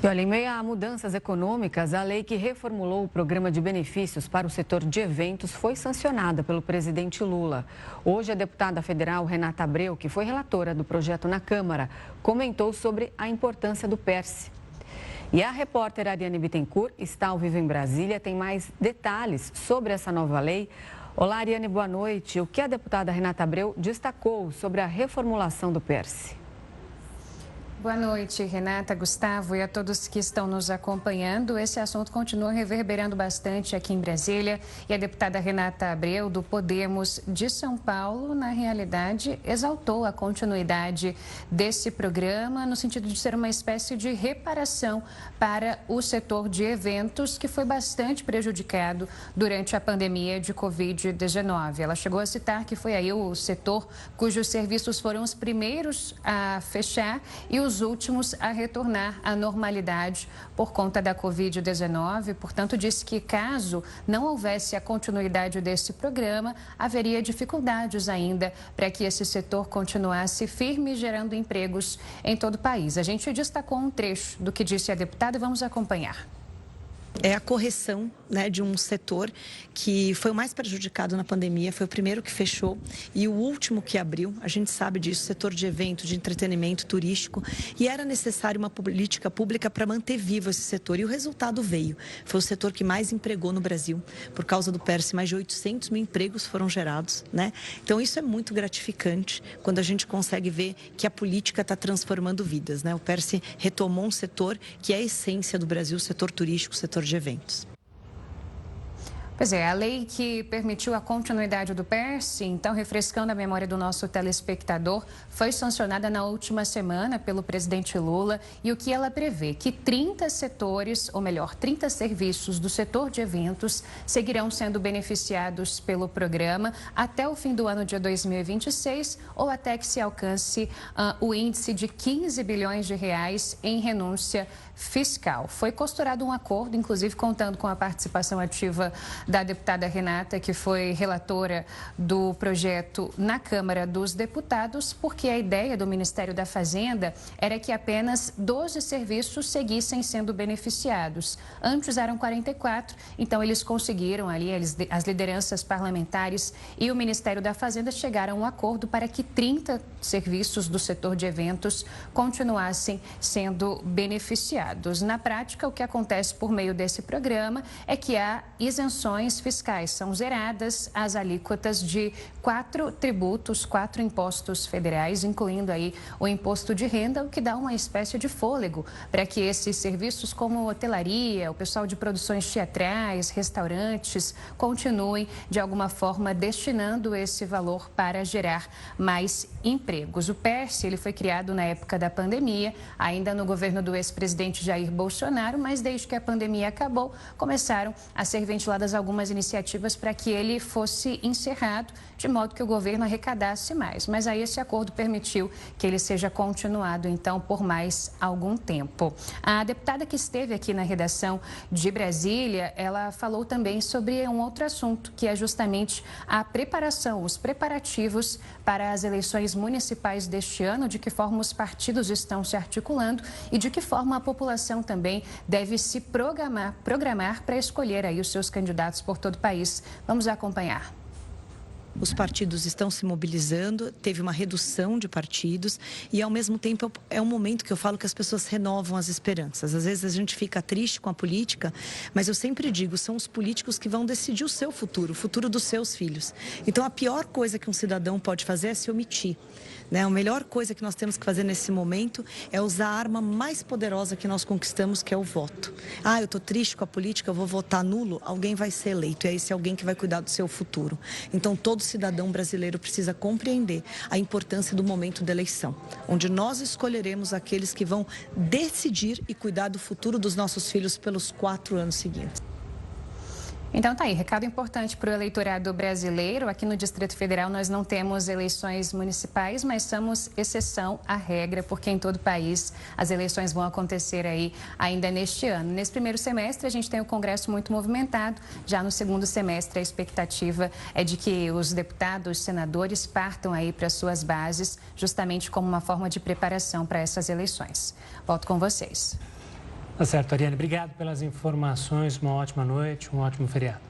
E olha, em meio a mudanças econômicas, a lei que reformulou o programa de benefícios para o setor de eventos foi sancionada pelo presidente Lula. Hoje, a deputada federal Renata Abreu, que foi relatora do projeto na Câmara, comentou sobre a importância do PERSE. E a repórter Ariane Bittencourt está ao vivo em Brasília, tem mais detalhes sobre essa nova lei. Olá, Ariane, boa noite. O que a deputada Renata Abreu destacou sobre a reformulação do PERSE? Boa noite, Renata, Gustavo e a todos que estão nos acompanhando. Esse assunto continua reverberando bastante aqui em Brasília e a deputada Renata Abreu, do Podemos de São Paulo, na realidade, exaltou a continuidade desse programa no sentido de ser uma espécie de reparação para o setor de eventos que foi bastante prejudicado durante a pandemia de Covid-19. Ela chegou a citar que foi aí o setor cujos serviços foram os primeiros a fechar e os últimos a retornar à normalidade por conta da Covid-19. Portanto, disse que caso não houvesse a continuidade desse programa, haveria dificuldades ainda para que esse setor continuasse firme, gerando empregos em todo o país. A gente destacou um trecho do que disse a deputada e vamos acompanhar. É a correção, né, de um setor que foi o mais prejudicado na pandemia, foi o primeiro que fechou e o último que abriu. A gente sabe disso, setor de evento, de entretenimento turístico, e era necessário uma política pública para manter vivo esse setor. E o resultado veio. Foi o setor que mais empregou no Brasil. Por causa do PERSE, mais de 800 mil empregos foram gerados, né? Então, isso é muito gratificante quando a gente consegue ver que a política está transformando vidas, né? O PERSE retomou um setor que é a essência do Brasil, o setor turístico, o setor de eventos. Pois é, a lei que permitiu a continuidade do PERSE, então refrescando a memória do nosso telespectador, foi sancionada na última semana pelo presidente Lula e o que ela prevê? Que 30 setores, ou melhor, 30 serviços do setor de eventos seguirão sendo beneficiados pelo programa até o fim do ano de 2026 ou até que se alcance o índice de 15 bilhões de reais em renúncia fiscal. Foi costurado um acordo, inclusive contando com a participação ativa da deputada Renata, que foi relatora do projeto na Câmara dos Deputados, porque a ideia do Ministério da Fazenda era que apenas 12 serviços seguissem sendo beneficiados. Antes eram 44, então eles conseguiram ali, as lideranças parlamentares e o Ministério da Fazenda chegaram a um acordo para que 30 serviços do setor de eventos continuassem sendo beneficiados. Na prática, o que acontece por meio desse programa é que há isenções fiscais. São zeradas as alíquotas de 4 tributos, 4 impostos federais, incluindo aí o imposto de renda, o que dá uma espécie de fôlego para que esses serviços como hotelaria, o pessoal de produções teatrais, restaurantes, continuem de alguma forma destinando esse valor para gerar mais empregos. O PERSE, ele foi criado na época da pandemia, ainda no governo do ex-presidente Jair Bolsonaro, mas desde que a pandemia acabou, começaram a ser ventiladas algumas iniciativas para que ele fosse encerrado, de modo que o governo arrecadasse mais. Mas aí esse acordo permitiu que ele seja continuado, então, por mais algum tempo. A deputada que esteve aqui na redação de Brasília, ela falou também sobre um outro assunto, que é justamente a preparação, os preparativos para as eleições municipais deste ano, de que forma os partidos estão se articulando e de que forma a população também deve se programar para escolher aí os seus candidatos por todo o país. Vamos acompanhar. Os partidos estão se mobilizando, teve uma redução de partidos e, ao mesmo tempo, é um momento que eu falo que as pessoas renovam as esperanças. Às vezes a gente fica triste com a política, mas eu sempre digo, são os políticos que vão decidir o seu futuro, o futuro dos seus filhos. Então, a pior coisa que um cidadão pode fazer é se omitir, né? A melhor coisa que nós temos que fazer nesse momento é usar a arma mais poderosa que nós conquistamos, que é o voto. Ah, eu estou triste com a política, eu vou votar nulo, alguém vai ser eleito, e é esse alguém que vai cuidar do seu futuro. Então, todo cidadão brasileiro precisa compreender a importância do momento da eleição, onde nós escolheremos aqueles que vão decidir e cuidar do futuro dos nossos filhos pelos 4 anos seguintes. Então tá aí, recado importante para o eleitorado brasileiro. Aqui no Distrito Federal nós não temos eleições municipais, mas somos exceção à regra, porque em todo o país as eleições vão acontecer aí ainda neste ano. Nesse primeiro semestre a gente tem o Congresso muito movimentado, já no segundo semestre a expectativa é de que os deputados, senadores partam aí para suas bases, justamente como uma forma de preparação para essas eleições. Volto com vocês. Tá certo, Ariane. Obrigado pelas informações. Uma ótima noite, um ótimo feriado.